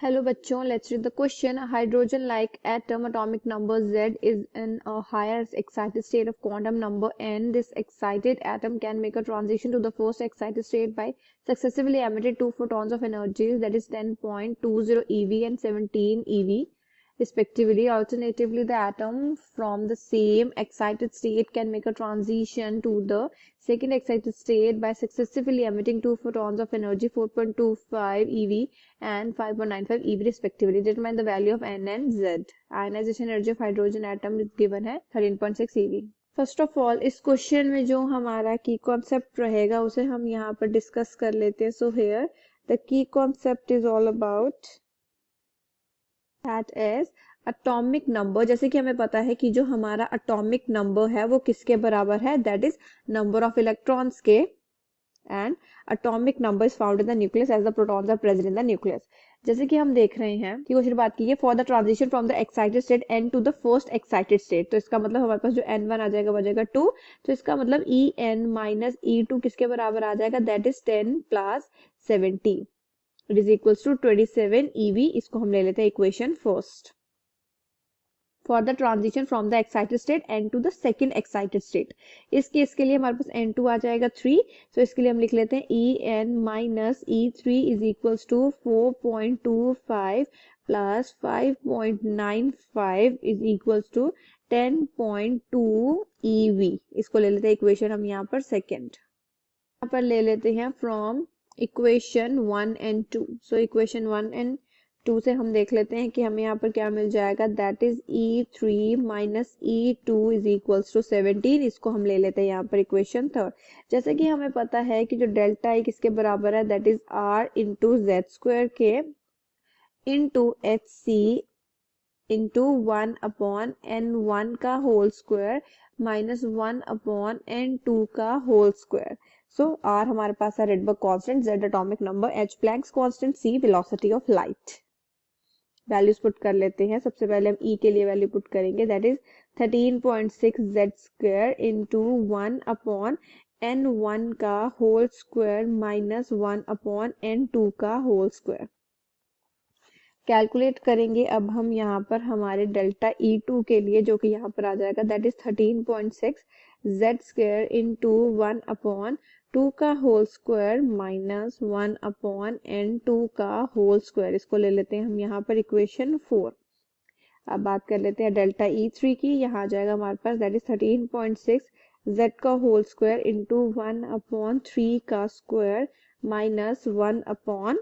Hello बच्चों, let's read the question. A hydrogen-like atom atomic number Z is in a higher excited state of quantum number n. This excited atom can make a transition to the first excited state by successively emitting 2 photons of energy, that is 10.20 eV and 17 eV respectively. Alternatively, the atom from the same excited state can make a transition to the second excited state by successively emitting 2 photons of energy, 4.25 eV and 5.95 eV respectively. Determine the value of N and Z. Ionization energy of hydrogen atom is given है 13.6 eV. First of all इस question में जो हमारा की concept रहेगा उसे हम यहाँ पर डिस्कस कर लेते हैं. So here the key concept is all about that is atomic number. जैसे कि हमें पता है कि जो हमारा एटॉमिक नंबर है वो किसके बराबर है, that is number of electrons के, and atomic number is found in the nucleus as the protons are present in the nucleus. जैसे कि हम देख रहे हैं कि क्वेश्चन बात की है for the transition from the excited state n to the first excited state. तो इसका मतलब हमारे पास जो n1 आ जाएगा वो जाएगा 2. तो इसका मतलब en माइनस e2 किसके बराबर आ जाएगा, that is 10 plus 70 it is equals to 27 eV. इसको हम ले लेते हैं equation first. For the transition from the excited state n to the second excited state. इस केस के लिए हमारे पास n2 आ जाएगा 3. सो इसके लिए हम लिख लेते हैं en minus e3 is equals to 4.25 plus 5.95 is equals to 10.2 eV. इसको ले लेते हैं इक्वेशन हम यहाँ पर सेकेंड. यहाँ पर ले लेते हैं from equation 1 and 2. So equation 1 and 2 से हम देख लेते हैं कि हमें यहाँ पर क्या मिल जाएगा, that is E3 minus E2 is equals to 17. इसको हम ले लेते हैं यहाँ पर इक्वेशन थर्ड. जैसे कि हमें पता है कि जो डेल्टा आई किसके बराबर है, that is R into Z square के into H C into 1 upon n1 का whole square minus 1 upon n2 का होल स्क्वायर. सो R हमारे पास है Rydberg constant, Z atomic number, H Planck's constant, C velocity of light. Values put कर लेते हैं. सबसे पहले हम E के लिए वैल्यू पुट करेंगे, that is 13.6 Z square into 1 upon n1 का whole square minus 1 upon n2 का होल स्क्वायर. कैलकुलेट करेंगे अब हम यहाँ पर हमारे डेल्टा E2 के लिए, जो कि यहाँ पर आ जाएगा that is 13.6 Z square into 1 upon 2 का whole square minus 1 upon n2 का होल स्क्वायर. इसको ले लेते हैं हम यहाँ पर इक्वेशन 4. अब बात कर लेते हैं डेल्टा E3 की. यहाँ आ जाएगा हमारे पास दैट इज 13.6 Z का होल स्क्वायर इंटू 1 अपॉन 3 का स्क्वायर माइनस 1 अपॉन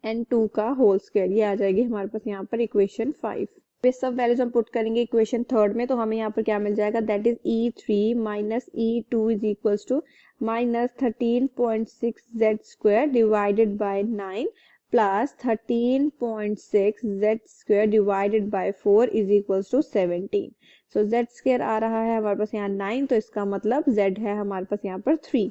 n2 का होल स्क्वायर. ये आ जाएगी हमारे पास यहाँ पर इक्वेशन 5. वे सब वैल्यूज हम पुट करेंगे इक्वेशन थर्ड में. तो हमें यहाँ पर क्या मिल जाएगा, that is E3 minus E2 is equals to minus 13.6 Z square divided by 9 plus 13.6 Z square divided by 4 is equals to 17. So Z square आ रहा है हमारे पास यहाँ 9, तो इसका मतलब Z है हमारे पास यहाँ पर 3.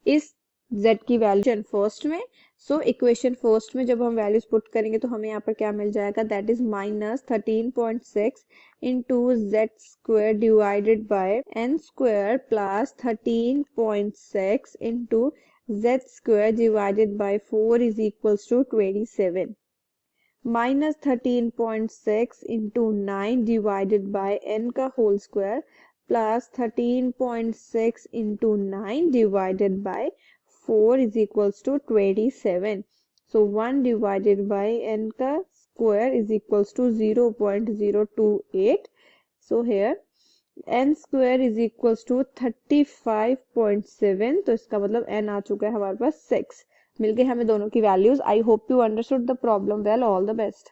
इस Z की वैल्यू फर्स्ट में. सो इक्वेशन फर्स्ट में जब हम वैल्यूज पुट करेंगे तो हमें यहाँ पर क्या मिल जाएगा, that is minus 13.6 into Z square divided by n square plus 13.6 into Z square divided by 4 is equals to 27. Minus 13.6 into 9 divided by n का whole square plus 13.6 into 9 divided by 4 is equals to 27. So 1 divided by n का square is equals to 0.028. So here n square is equals to 35.7. तो इसका मतलब n आ चुका है हमारे पास 6. मिल गए हमें दोनों की values. I hope you understood the problem well. All the best.